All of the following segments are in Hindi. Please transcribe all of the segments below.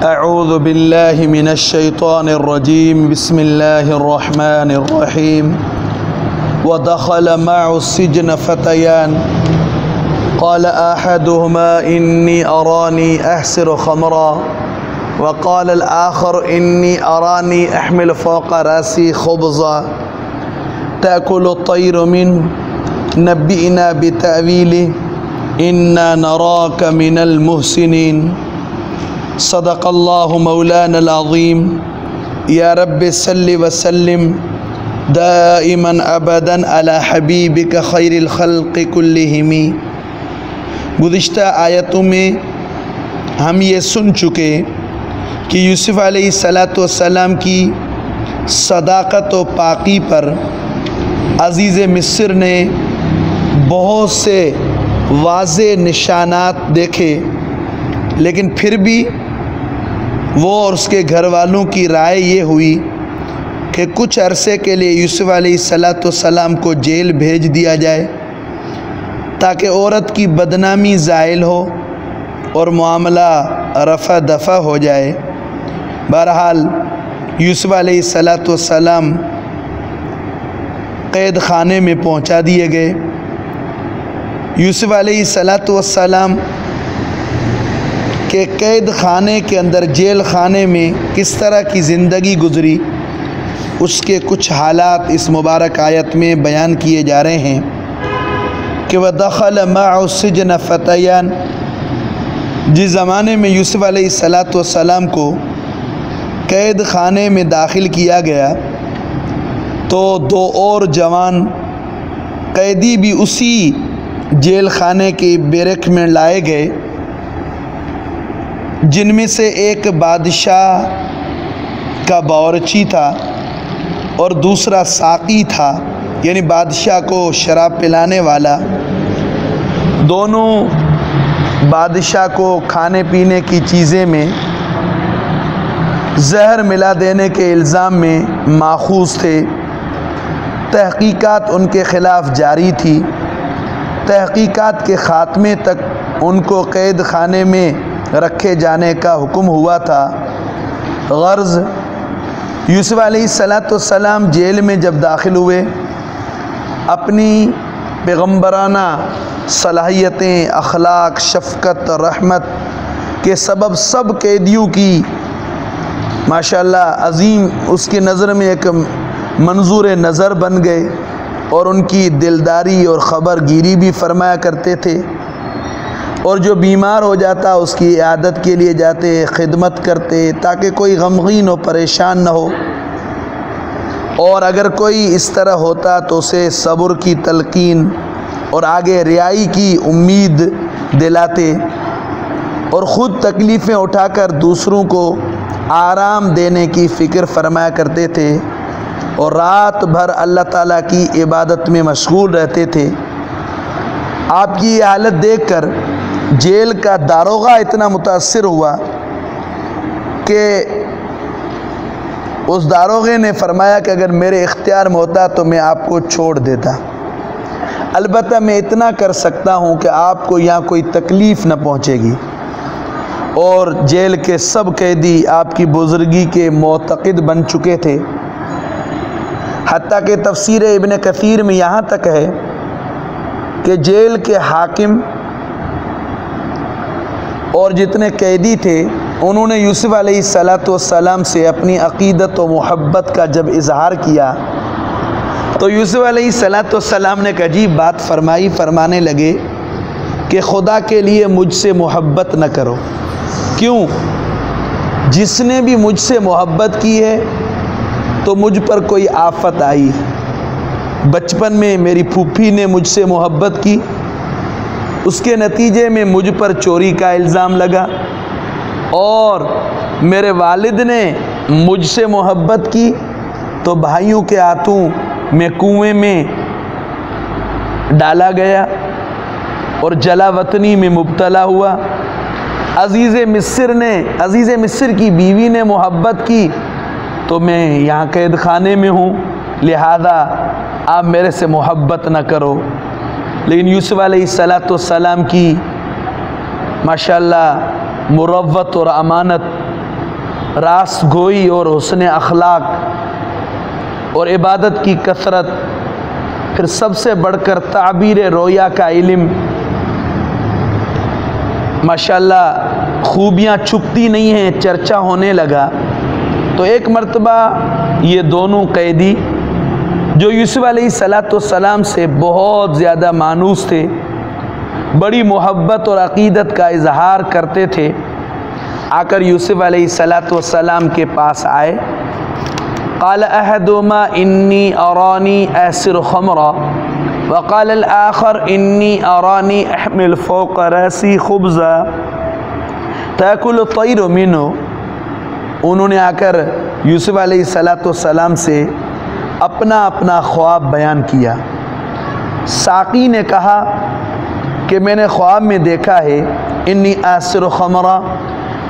अऊज़ु बिल्लाहि मिनश्शैतानिर्रजीम बिस्मिल्लाहिर्रहमानिर्रहीम व दख़ल मअस्सिज्न फ़तयान क़ाल अहदुहुमा इन्नी अरानी अहसिरु ख़मरा व क़ाल अल-आख़र इन्नी अरानी अहमिलु फ़ौक़ रासी ख़ुब्ज़ा तअकुलु अत्तय्रु मिन्हु नब्बि'ना बितअवीलिहि इन्ना नराक मिनल मुहसिनीन। सदक़ल्लाहु मौलानल अज़ीम। या रब्बि सल्लि व सल्लिम दाइमन अबदन अला हबीबिका खैरिल खल्क़ि कुल्लिहिम। गुज़िश्ता आयतों में हम ये सुन चुके कि यूसुफ़ अलैहिस्सलातु वस्सलाम की सदाक़त व पाकी पर अज़ीज़ मिस्र ने बहुत से वाज़े निशानात देखे, लेकिन फिर भी वो और उसके घर वालों की राय ये हुई कि कुछ अरसे के लिए यूसुफ़ अलैहिस्सलाम को जेल भेज दिया जाए ताकि औरत की बदनामी ज़ाइल हो और मामला रफ़ा दफ़ा हो जाए। बहरहाल यूसुफ़ अलैहिस्सलाम क़ैद खाने में पहुंचा दिए गए। यूसुफ़ अलैहिस्सलाम के क़ैद खाने के अंदर, जेल खाने में किस तरह की ज़िंदगी गुज़री, उसके कुछ हालात इस मुबारक आयत में बयान किए जा रहे हैं कि वह दख़ल मअस्सिज्न फ़तयान। जिस ज़माने में यूसुफ़ अलैहिस्सलाम को क़ैद खाने में दाखिल किया गया तो दो और जवान कैदी भी उसी जेल खाने के बैरक में लाए गए, जिनमें से एक बादशाह का बावर्ची था और दूसरा साक़ी था, यानी बादशाह को शराब पिलाने वाला। दोनों बादशाह को खाने पीने की चीज़ें में जहर मिला देने के इल्ज़ाम में माखूज़ थे। तहक़ीक़ात उनके ख़िलाफ़ जारी थी। तहक़ीक़ात के ख़ात्मे तक उनको क़ैद खाने में रखे जाने का हुक्म हुआ था। गर्ज़ यूसुफ़ अलैहिस्सलाम जेल में जब दाखिल हुए, अपनी पैगम्बराना सलाहियतें, अखलाक, शफ़क़त, रहमत के सबब सब कैदियों की माशाअल्लाह अज़ीम उसकी नज़र में एक मंजूर नज़र बन गए और उनकी दिलदारी और ख़बरगिरी भी फरमाया करते थे। और जो बीमार हो जाता उसकी इयादत के लिए जाते, खिदमत करते ताकि कोई गमगीन और परेशान न हो। और अगर कोई इस तरह होता तो उसे सब्र की तलकीन और आगे रियाई की उम्मीद दिलाते और ख़ुद तकलीफ़ें उठाकर दूसरों को आराम देने की फ़िक्र फरमाया करते थे और रात भर अल्लाह ताला की इबादत में मशगूल रहते थे। आपकी ये हालत देखकर जेल का दारोगा इतना मुतासिर हुआ कि उस दारोगे ने फरमाया कि अगर मेरे इख्तियार में होता तो मैं आपको छोड़ देता, अलबत्ता मैं इतना कर सकता हूँ कि आपको यहाँ कोई तकलीफ़ न पहुँचेगी। और जेल के सब कैदी आपकी बुज़ुर्गी के मोतक़िद बन चुके थे। हत्ता कि तफ़सीर इब्न कसीर में यहाँ तक है कि जेल के हाकिम और जितने कैदी थे उन्होंने यूसुफ़ अलैहिस्सलाम से अपनी अक़ीदत व मोहब्बत का जब इज़हार किया तो यूसुफ़ अलैहिस्सलाम ने एक अजीब बात फरमाने लगे कि खुदा के लिए मुझसे मोहब्बत न करो। क्यों? जिसने भी मुझसे मोहब्बत की है तो मुझ पर कोई आफत आई। बचपन में मेरी फूफी ने मुझसे मोहब्बत की, उसके नतीजे में मुझ पर चोरी का इल्ज़ाम लगा, और मेरे वालिद ने मुझसे मोहब्बत की तो भाइयों के हाथों मैं कुएं में डाला गया और जलावतनी में मुब्तला हुआ। अज़ीज़ मिस्र की बीवी ने मोहब्बत की तो मैं यहाँ कैद खाने में हूँ, लिहाजा आप मेरे से मोहब्बत न करो। लेकिन यूसुफ़ अलैहिस्सलाम की माशाअल्लाह मुरव्वत और अमानत रास गोई और हुस्न अखलाक और इबादत की कसरत, फिर सबसे बढ़कर ताबीर रोया का इल्म। माशाअल्लाह खूबियाँ छुपती नहीं हैं, चर्चा होने लगा। तो एक मर्तबा ये दोनों कैदी जो यूसुफ अलैहिस्सलाम से बहुत ज़्यादा मानूस थे, बड़ी मोहब्बत और अक़ीदत का इजहार करते थे, आकर यूसुफ अलैहिस्सलाम के पास आए। क़ाल अहदुमा इन्नी अरानी असिर खमरा वक़ाल अल-आख़र इन्नी अरानी अहमिल फ़ौक़ रअसी ख़ुब्ज़ा ताकुल तैर मिन्हु। उन्होंने आकर यूसुफ अलैहिस्सलाम से अपना अपना ख्वाब बयान किया। साक़ी ने कहा कि मैंने ख्वाब में देखा है इन्नी आसिर खमरा,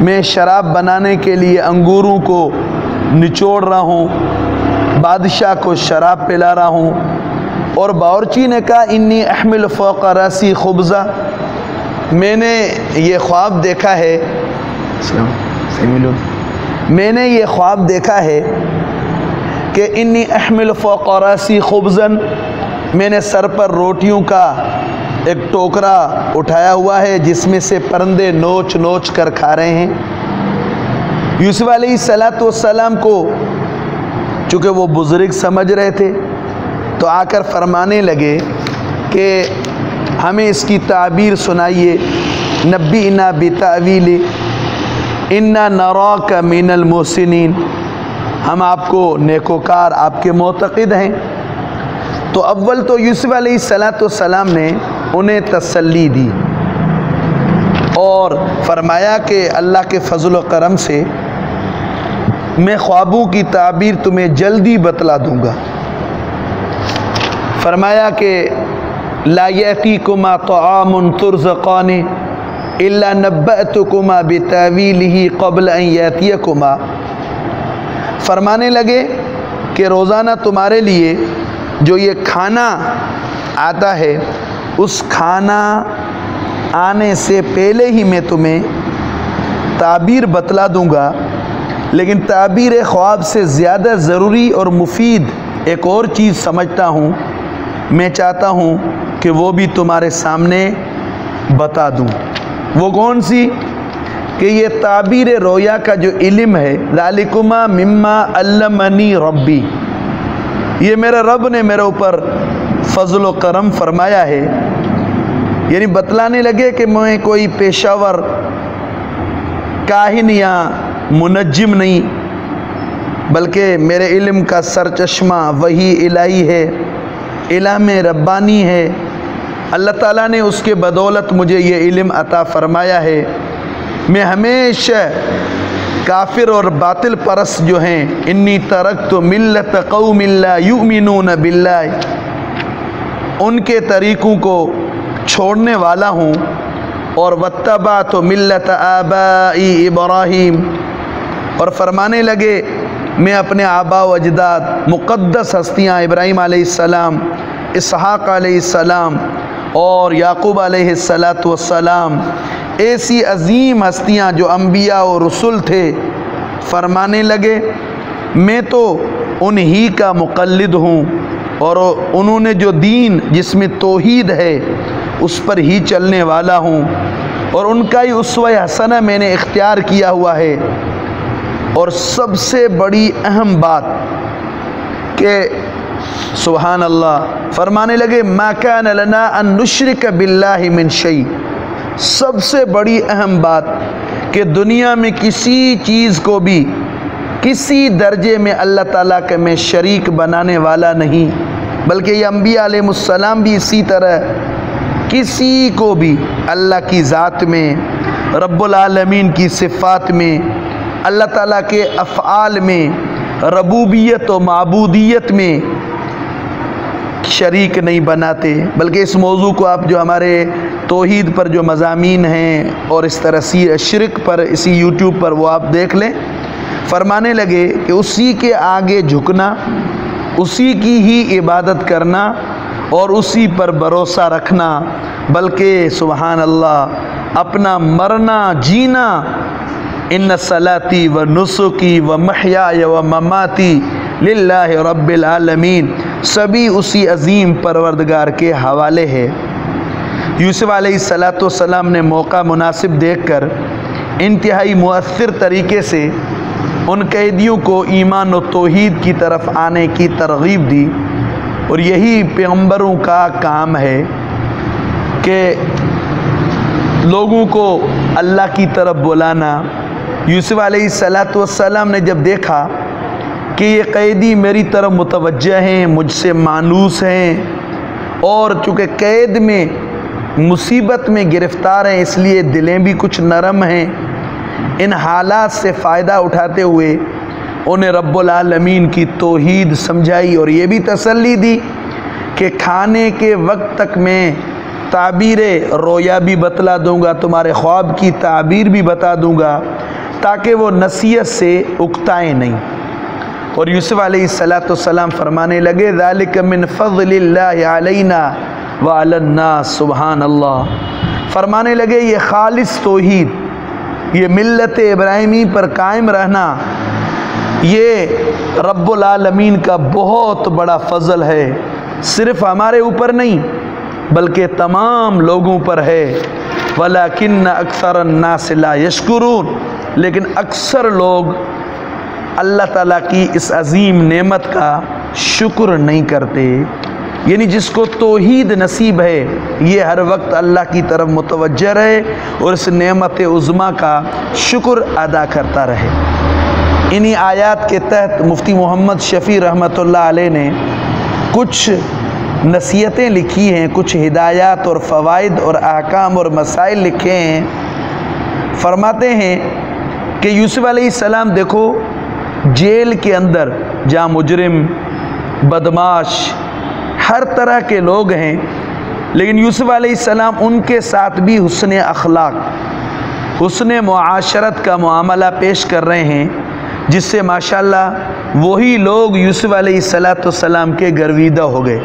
मैं शराब बनाने के लिए अंगूरों को निचोड़ रहा हूँ, बादशाह को शराब पिला रहा हूँ। और बावर्ची ने कहा इन्नी अहमिल फ़ौक़ रअसी ख़ुब्ज़ा, मैंने ये ख्वाब देखा है, मैंने ये ख्वाब देखा है कि इन्नी अहमिल फ़ौक़ रअसी ख़ुब्ज़न, मैंने सर पर रोटियों का एक टोकरा उठाया हुआ है जिसमें से परिंदे नोच नोच कर खा रहे हैं। यूसुफ अलैहिस्सलाम को चूँकि वो बुज़ुर्ग समझ रहे थे तो आकर फरमाने लगे कि हमें इसकी ताबीर सुनाइए। नब्बीना बितावीली इन्ना नराका मिनल मुहसिनीन, हम आपको नेकोकार, आपके मोतक़िद हैं। तो अव्वल तो यूसुफ अलैहिस्सलाम ने उन्हें तसल्ली दी और फरमाया कि अल्लाह के फ़ज़ल व करम से मैं ख्वाबों की ताबीर तुम्हें जल्दी बतला दूँगा। फरमाया कि ला यअतीकुमा तआमुन तुरज़क़ानी इल्ला नब्बअतुकुमा बितावीलिही क़ब्ल अन यातियकुमा। फरमाने लगे कि रोज़ाना तुम्हारे लिए जो ये खाना आता है, उस खाना आने से पहले ही मैं तुम्हें ताबीर बतला दूँगा। लेकिन ताबीर ख्वाब से ज़्यादा ज़रूरी और मुफीद एक और चीज़ समझता हूँ, मैं चाहता हूँ कि वो भी तुम्हारे सामने बता दूँ। वो कौन सी? कि ये ताबीर रोया का जो इल्म है, ज़ालिकुमा मिम्मा अल्लमनी रब्बी, ये मेरे रब ने मेरे ऊपर फ़ज़ल व करम फरमाया है। यानी बतलाने लगे कि मैं कोई पेशावर काहिन या मुनज्जिम नहीं, बल्कि मेरे इल्म का सरचश्मा वही इलाही है, इल्म रब्बानी है। अल्लाह ताला ने उसके बदौलत मुझे ये इल्म अता फरमाया है। मैं हमेशा काफिर और बातिल परस्त जो हैं, इन्नी तरक्तु मिल्लत कौमिन ला युमिनून बिल्लाह, उनके तरीक़ों को छोड़ने वाला हूँ। और वत्तबातु मिल्लत आबाई इब्राहीम, और फरमाने लगे मैं अपने आबा व अजदाद मुक़द्दस हस्तियाँ इब्राहीम अलैहिस्सलाम, इसहाक़ अलैहिस्सलाम और याक़ूब अलैहिस्सलाम, ऐसी अज़ीम हस्तियाँ जो अम्बिया और रसूल थे, फरमाने लगे मैं तो उन्हीं का मुक़ल्लिद हूँ और उन्होंने जो दीन जिसमें तौहीद है उस पर ही चलने वाला हूँ, और उनका ही उसवा हसना मैंने इख्तियार किया हुआ है। और सबसे बड़ी अहम बात कि सुभान अल्लाह, फरमाने लगे मा कान लना अन नुश्रिक बिल्लाहि मिन शै, सबसे बड़ी अहम बात कि दुनिया में किसी चीज़ को भी किसी दर्जे में अल्लाह ताला के में शरीक बनाने वाला नहीं, बल्कि ये अम्बिया अलैहिमुस्सलाम भी इसी तरह किसी को भी अल्लाह की ज़ात में, रब्बुल आलमीन की सिफ़ात में, अल्लाह ताला के अफ़आल में, रबूबियत और माबूदियत में शरीक नहीं बनाते। बल्कि इस मौजू को आप जो हमारे तौहीद पर जो मज़ामीन हैं और इस तरह सी शिरक पर इसी यूट्यूब पर वो आप देख लें। फरमाने लगे कि उसी के आगे झुकना, उसी की ही इबादत करना और उसी पर भरोसा रखना, बल्कि सुभान अल्लाह अपना मरना जीना इन्न सलाती व नुसुकी व महयाय व ममाती लिल्लाहि रब्बिल आलमीन, सभी उसी अजीम परवरदिगार के हवाले है। यूसुफ अलैहिस्सलाम ने मौका मुनासिब देखकर इंतहाई मुअस्सिर तरीके से उन कैदियों को ईमान और तौहीद की तरफ आने की तरगीब दी। और यही पैगंबरों का काम है कि लोगों को अल्लाह की तरफ बुलाना। यूसुफ अलैहिस्सलाम ने जब देखा कि ये कैदी मेरी तरफ मुतवज्जह हैं, मुझसे मानूस हैं, और चूँकि कैद में मुसीबत में गिरफ़्तार हैं इसलिए दिलें भी कुछ नरम हैं, इन हालात से फ़ायदा उठाते हुए उन्हें रब्बुल आलमीन की तौहीद समझाई और ये भी तसल्ली दी कि खाने के वक्त तक मैं ताबीर रोया भी बतला दूँगा, तुम्हारे ख्वाब की ताबीर भी बता दूँगा, ताकि वो नसीहत से उकताएँ नहीं। और यूसुफ अलैहिस्सलाम फरमाने लगे, ज़ालिका मिन फ़ज़लिल्लाहि अलैना व अलन्नास, सुबहान अल्लाह। फरमाने लगे ये खालिस तौहीद, ये मिल्लत इब्राहिमी पर कायम रहना, ये रब्बुल आलमीन का बहुत बड़ा फ़ज़ल है, सिर्फ़ हमारे ऊपर नहीं बल्कि तमाम लोगों पर है। वलाकिन्न अक्सरन्नास ला यशकुरून, लेकिन अक्सर लोग अल्लाह ताला की इस अज़ीम नेमत का शुक्र नहीं करते। यानी जिसको तौहीद नसीब है ये हर वक्त अल्लाह की तरफ मुतवज्जह रहे और इस नेमत उज़्मा का शुक्र अदा करता रहे। इन्हीं आयात के तहत मुफ्ती मोहम्मद शफ़ी रहमतुल्लाह अलैह ने कुछ नसीहतें लिखी हैं, कुछ हिदायत और फ़वाइद और अहकाम और मसाइल लिखे हैं। फरमाते हैं कि यूसुफ अलैहिस्सलाम देखो जेल के अंदर जहाँ मुजरिम, बदमाश, हर तरह के लोग हैं, लेकिन यूसुफ अलैहिस्सलाम उनके साथ भी हुस्न अखलाक, हुस्न मुआशरत का मामला पेश कर रहे हैं, जिससे माशाअल्लाह वही लोग यूसुफ अलैहिस्सलाम के गर्विदा हो गए।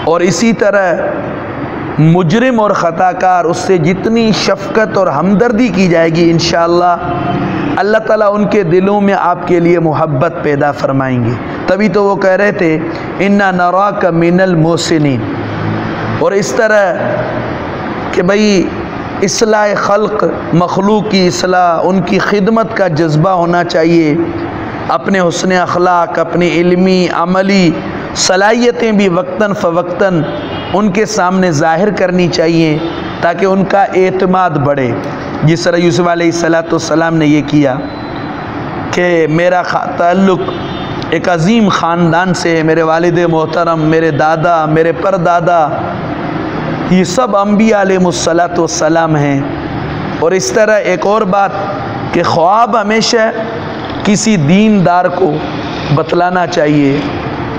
और इसी तरह मुजरिम और ख़ताकार उससे जितनी शफ़क़त और हमदर्दी की जाएगी इंशाअल्लाह अल्लाह ताला उनके दिलों में आपके लिए मोहब्बत पैदा फरमाएंगे। तभी तो वो कह रहे थे इन्ना नराका मिनल मोहसिनीन। और इस तरह कि भाई इस्लाह खल्क़, मखलूक की इस्लाह, उनकी खिदमत का जज्बा होना चाहिए। अपने हुस्न अखलाक, अपनी इल्मी अमली सलाहियतें भी वक्तन फ़वक्तन उनके सामने ज़ाहिर करनी चाहिए ताकि उनका एतमाद बढ़े। जिस तरह यूसुफ अलैहिस्सलाम ने ये किया कि मेरा ताल्लुक़ एक अज़ीम ख़ानदान से है, मेरे वालिद मोहतरम, मेरे दादा, मेरे परदादा, ये सब अम्बिया अलैहिमुस्सलाम हैं। और इस तरह एक और बात कि ख्वाब हमेशा किसी दीनदार को बतलाना चाहिए,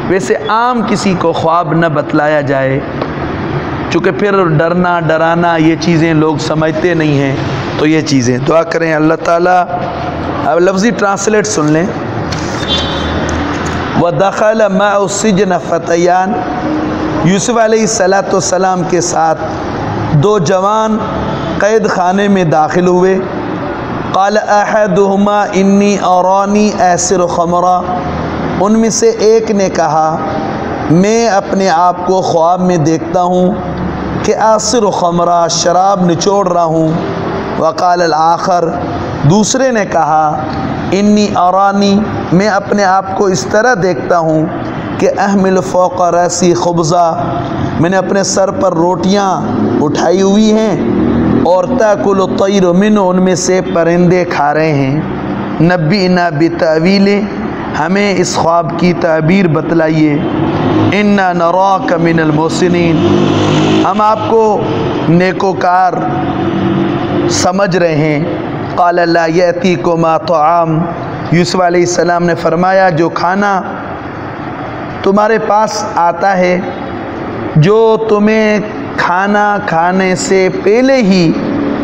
वैसे आम किसी को ख्वाब न बतलाया जाए, चूँकि फिर डरना डराना ये चीज़ें लोग समझते नहीं हैं। तो ये चीज़ें दुआ करें अल्लाह ताला। अब लफ्ज़ी ट्रांसलेट सुन लें। व दखल मअ सिजन फ़तयान, यूसुफ अलैहिस्सलाम के साथ दो जवान कैद खाने में दाखिल हुए। क़ाल अहदुहुमा इन्नी अरानी आसिर खमरा, उनमें से एक ने कहा मैं अपने आप को ख्वाब में देखता हूँ कि आसिर खमरा, शराब निचोड़ रहा हूँ। वक़ाल आखर, दूसरे ने कहा इन्नी अरानी, मैं अपने आप को इस तरह देखता हूँ कि अहमिल फ़ौक़ रसी खुब्ज़ा, मैंने अपने सर पर रोटियाँ उठाई हुई हैं और ताकुल तैर मिन, उनमें से परिंदे खा रहे हैं। नब्बीना बितावीले, हमें इस ख्वाब की ताबीर बतलाइए। इन्ना नराका मिनल मोहसिनीन, हम आपको नेकोकार समझ रहे हैं। क़ाल ला यअतीकुमा तआम, यूसुफ अलैहिस्सलाम ने फरमाया जो खाना तुम्हारे पास आता है, जो तुम्हें खाना खाने से पहले ही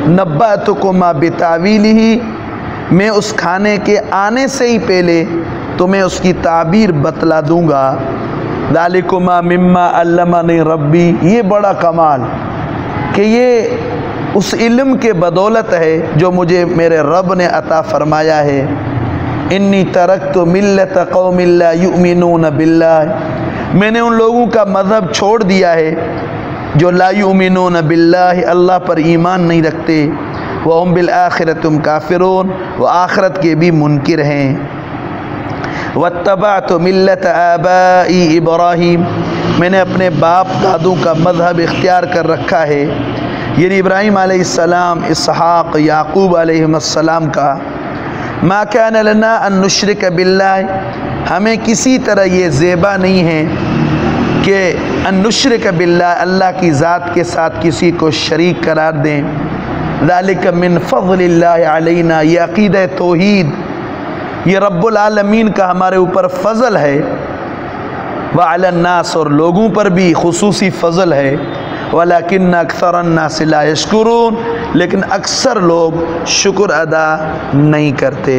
नब्बअतुकुमा बितावीलिही, मैं उस खाने के आने से ही पहले तुम्हें उसकी ताबीर बतला दूँगा। ज़ालिकुमा मिम्मा अल्लमनी रब्बी, ये बड़ा कमाल कि ये उस इल्म के बदौलत है जो मुझे मेरे रब ने अता फरमाया है। इन्नी तरक्तु मिल्लत कौमिन ला युमिनून बिल्लाह, मैंने उन लोगों का मज़हब छोड़ दिया है जो ला युमिनून बिल्लाह, अल्लाह पर ईमान नहीं रखते। व हुम बिल आखिरत हुम काफिरून, वो आखिरत के भी मुनकिर हैं। वत्तबअतु मिल्लत आबाई इब्राहीम, मैंने अपने बाप दादों का मज़हब इख्तियार कर रखा है, यानी इब्राहीम अलैहिस्सलाम, इसहाक़, याक़ूब अलैहिस्सलाम का। मा कान लना अन नुश्रिक बिल्लाह, हमें किसी तरह ये ज़ेबा नहीं है कि अन नुश्रिक बिल्लाह, अल्लाह की ज़ात के साथ किसी को शरीक करार दें। ज़ालिक मिन फ़ज़लिल्लाहि अलैना, ये अक़ीदा तौहीद, ये रब्बुल आलमीन का हमारे ऊपर फ़ज़ल है। व अलन्नास, और लोगों पर भी खुसूसी फ़ज़ल है। वलाकिन्न अक्सरन्नास ला यशकुरून, लेकिन अक्सर लोग शुक्र अदा नहीं करते।